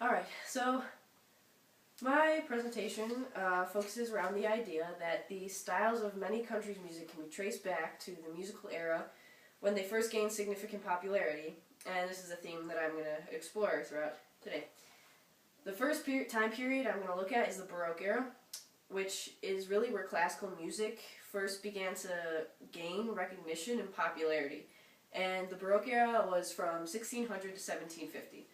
Alright, so my presentation focuses around the idea that the styles of many countries' music can be traced back to the musical era when they first gained significant popularity, and this is a theme that I'm going to explore throughout today. The first time period I'm going to look at is the Baroque era, which is really where classical music first began to gain recognition and popularity. And the Baroque era was from 1600 to 1750.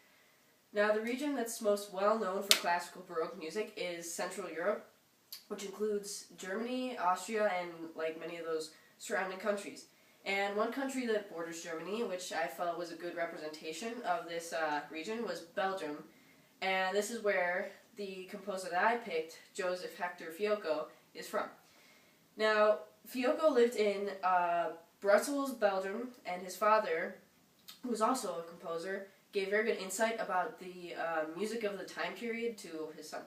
Now, the region that's most well known for classical Baroque music is Central Europe, which includes Germany, Austria, and like many of those surrounding countries. And one country that borders Germany, which I felt was a good representation of this region, was Belgium. And this is where the composer that I picked, Joseph Hector Fiocco, is from. Now, Fiocco lived in Brussels, Belgium, and his father, who was also a composer, gave very good insight about the music of the time period to his son.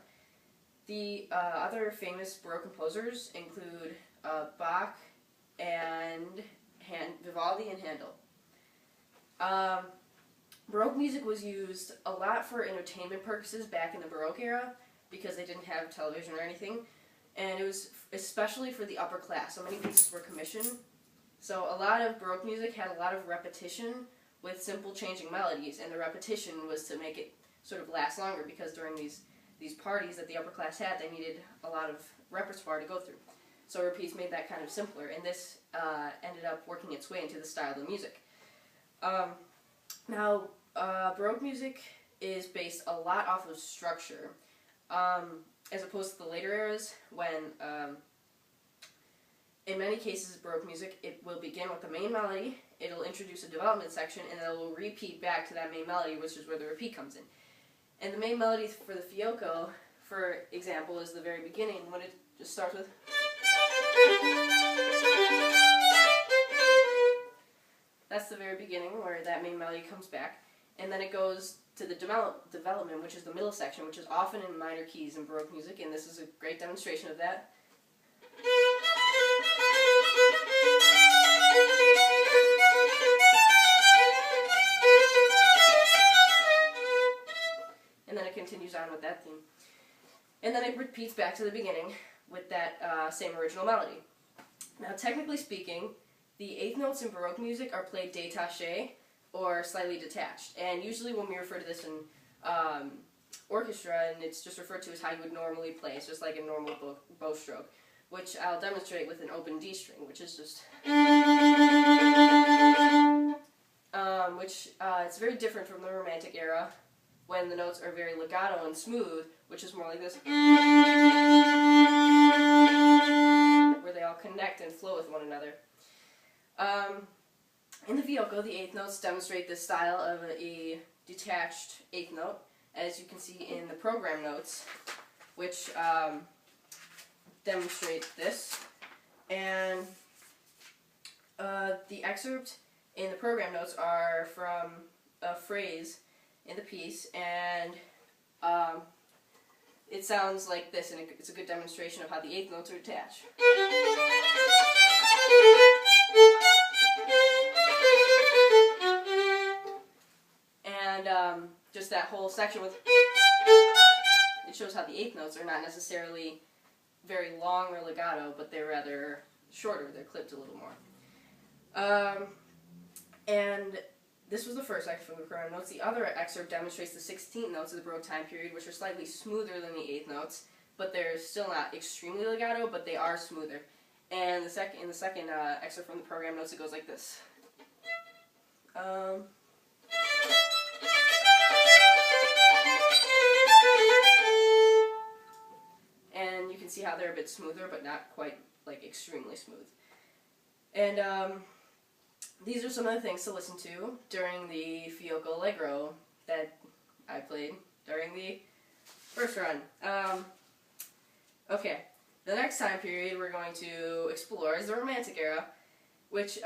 The other famous Baroque composers include Bach and Vivaldi and Handel. Baroque music was used a lot for entertainment purposes back in the Baroque era because they didn't have television or anything, and it was especially for the upper class. So many pieces were commissioned. So a lot of Baroque music had a lot of repetition with simple changing melodies, and the repetition was to make it sort of last longer because during these parties that the upper class had, they needed a lot of repertoire to go through. So repeats made that kind of simpler, and this ended up working its way into the style of music. Now, Baroque music is based a lot off of structure, as opposed to the later eras when, in many cases, Baroque music, it will begin with the main melody, it'll introduce a development section, and then it will repeat back to that main melody, which is where the repeat comes in. And the main melody for the Fiocco, for example, is the very beginning, when it just starts with... That's the very beginning where that main melody comes back, and then it goes to the development, which is the middle section, which is often in minor keys in Baroque music, and this is a great demonstration of that. And then it continues on with that theme. And then it repeats back to the beginning with that same original melody. Now, technically speaking, the eighth notes in Baroque music are played détaché, or slightly detached. And usually when we refer to this in orchestra, and it's just referred to as how you would normally play, it's just like a normal bow stroke, which I'll demonstrate with an open D string, which is just... it's very different from the Romantic era, when the notes are very legato and smooth, which is more like this, where they all connect and flow with one another. In the Fiocco, the eighth notes demonstrate this style of a detached eighth note, as you can see in the program notes, which demonstrate this. And the excerpt in the program notes are from a phrase in the piece, and it sounds like this, and it's a good demonstration of how the eighth notes are attached. And just that whole section with it shows how the eighth notes are not necessarily very long or legato, but they're rather shorter, they're clipped a little more. And this was the first excerpt from the program notes. The other excerpt demonstrates the 16th notes of the Baroque time period, which are slightly smoother than the eighth notes, but they're still not extremely legato, but they are smoother. And in the second excerpt from the program notes, it goes like this. And you can see how they're a bit smoother, but not quite like extremely smooth. And these are some of the things to listen to during the Fiocco Allegro that I played during the first run. Okay, the next time period we're going to explore is the Romantic era, which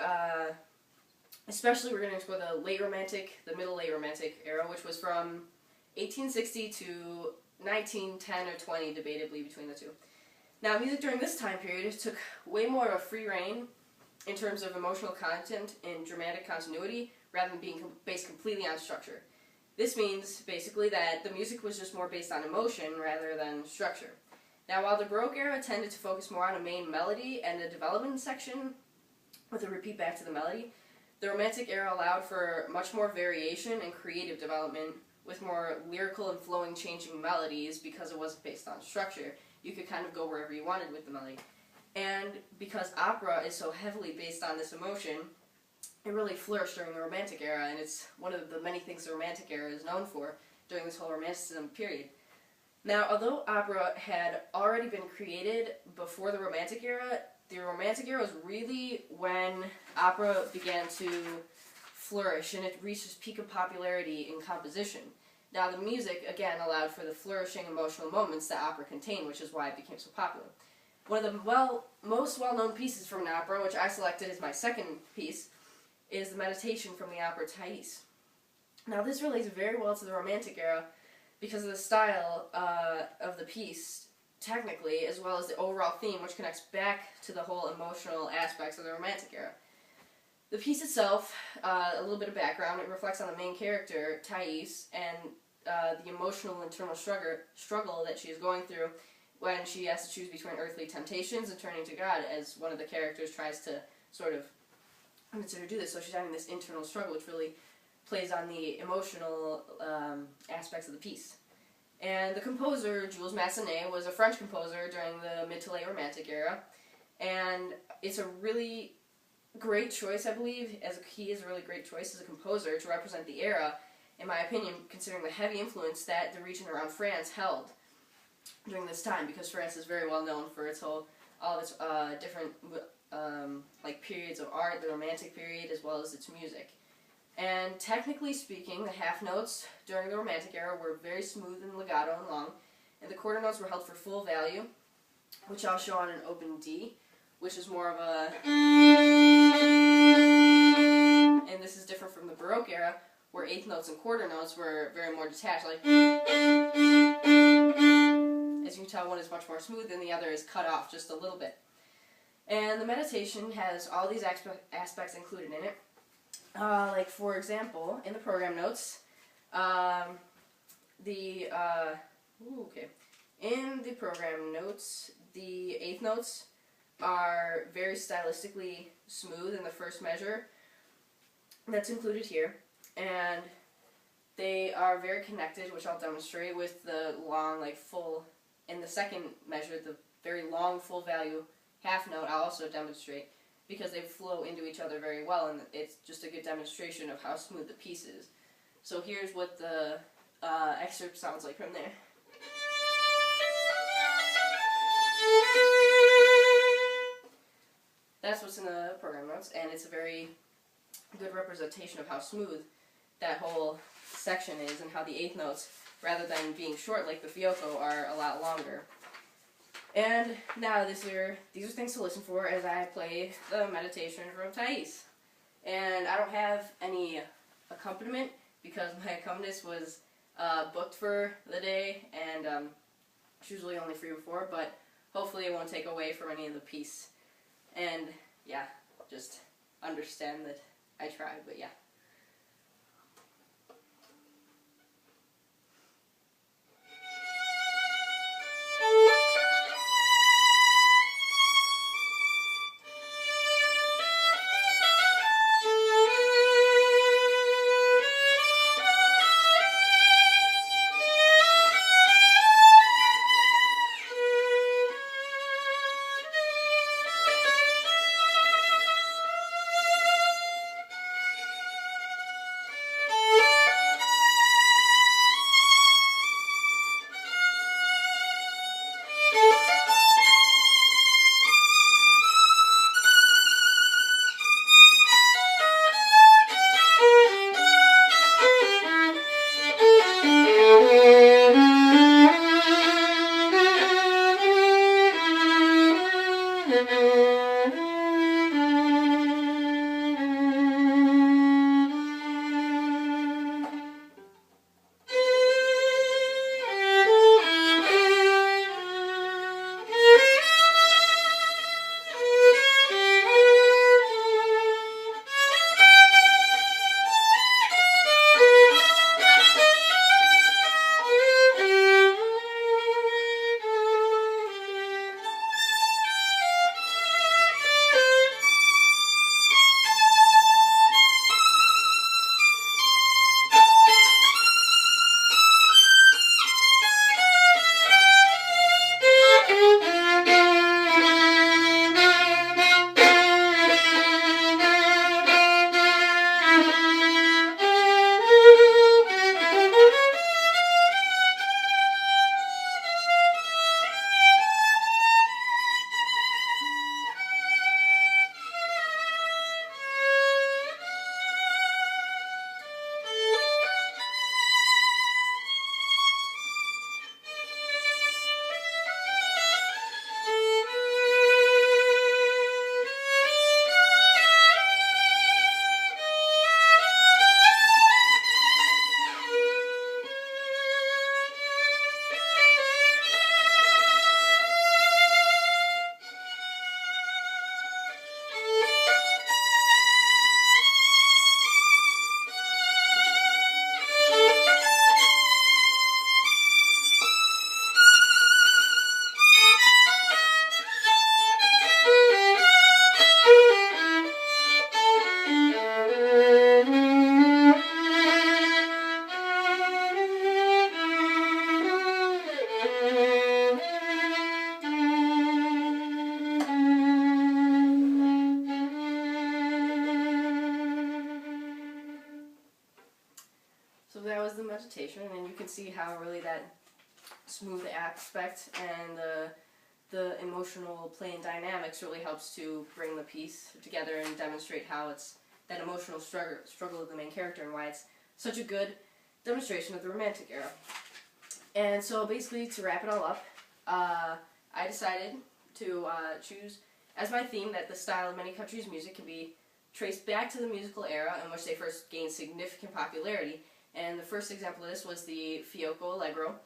especially we're going to explore the late Romantic, the middle late Romantic era, which was from 1860 to 1910 or 20, debatably between the two. Now, music during this time period took way more of a free rein in terms of emotional content and dramatic continuity, rather than being based completely on structure. This means basically that the music was just more based on emotion rather than structure. Now, while the Baroque era tended to focus more on a main melody and a development section with a repeat back to the melody, the Romantic era allowed for much more variation and creative development with more lyrical and flowing changing melodies because it wasn't based on structure. You could kind of go wherever you wanted with the melody. And because opera is so heavily based on this emotion, it really flourished during the Romantic era, and it's one of the many things the Romantic era is known for during this whole Romanticism period. Now, although opera had already been created before the Romantic era was really when opera began to flourish, and it reached its peak of popularity in composition. Now, the music, again, allowed for the flourishing emotional moments that opera contained, which is why it became so popular. One of the most well-known pieces from an opera, which I selected as my second piece, is the Meditation from the opera Thais. Now, this relates very well to the Romantic era because of the style of the piece, technically, as well as the overall theme, which connects back to the whole emotional aspects of the Romantic era. The piece itself, a little bit of background, it reflects on the main character, Thais, and the emotional internal struggle that she is going through when she has to choose between earthly temptations and turning to God, as one of the characters tries to sort of consider to do this. So she's having this internal struggle, which really plays on the emotional aspects of the piece. And the composer, Jules Massenet, was a French composer during the mid to late Romantic era, and it's a really great choice, I believe. He is a really great choice as a composer to represent the era, in my opinion, considering the heavy influence that the region around France held during this time, because France is very well known for all of its different like periods of art, the Romantic period, as well as its music. And technically speaking, the half notes during the Romantic era were very smooth and legato and long, and the quarter notes were held for full value, which I'll show on an open D, which is more of a, and this is different from the Baroque era, where eighth notes and quarter notes were very more detached, like, as you can tell, one is much more smooth and the other is cut off just a little bit. And the meditation has all these aspects included in it. Like, for example, in the program notes, in the program notes, the eighth notes are very stylistically smooth in the first measure that's included here, and they are very connected, which I'll demonstrate, with the long, like, full, in the second measure, the very long full value half note I'll also demonstrate, because they flow into each other very well, and it's just a good demonstration of how smooth the piece is. So here's what the excerpt sounds like from there. That's what's in the program notes, and it's a very good representation of how smooth that whole section is, and how the eighth notes, rather than being short like the fiocco, are a lot longer. And now these are things to listen for as I play the meditation from Thais. And I don't have any accompaniment because my accompanist was booked for the day, and it's usually only free before, but hopefully it won't take away from any of the piece. And yeah, just understand that I tried, but yeah. So that was the meditation, and you can see how really that smooth aspect and the emotional playing dynamics really helps to bring the piece together and demonstrate how it's that emotional struggle of the main character and why it's such a good demonstration of the Romantic era. And so basically, to wrap it all up, I decided to choose as my theme that the style of many countries' music can be traced back to the musical era in which they first gained significant popularity. And the first example of this was the Fiocco Allegro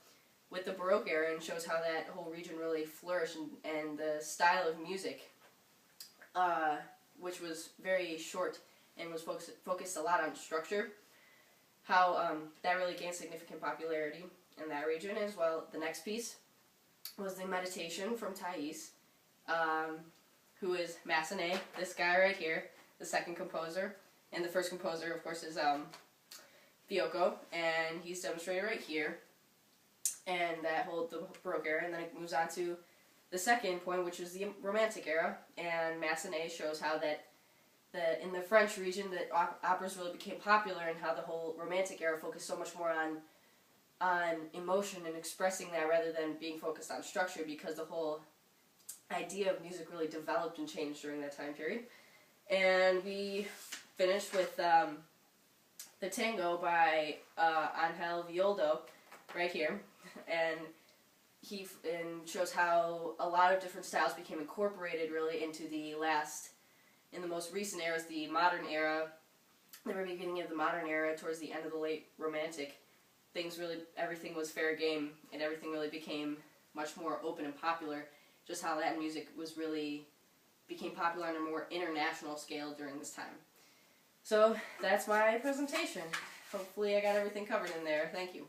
with the Baroque era, and shows how that whole region really flourished, and the style of music, which was very short and was focused a lot on structure, how that really gained significant popularity in that region. As well, the next piece was the Meditation from Thais, who is Massenet, this guy right here, the second composer, and the first composer, of course, is Fiocco, and he's demonstrated right here, and that whole the Baroque era, and then it moves on to the second point, which is the Romantic era, and Massenet shows how that in the French region that operas really became popular, and how the whole Romantic era focused so much more on emotion and expressing that rather than being focused on structure, because the whole idea of music really developed and changed during that time period. And we finished with the Tango by Angel Violdo right here, and he shows how a lot of different styles became incorporated really into in the most recent eras, the modern era, the very beginning of the modern era, towards the end of the late Romantic. Everything was fair game, and everything really became much more open and popular. Just how that music became popular on a more international scale during this time. So that's my presentation. Hopefully I got everything covered in there. Thank you.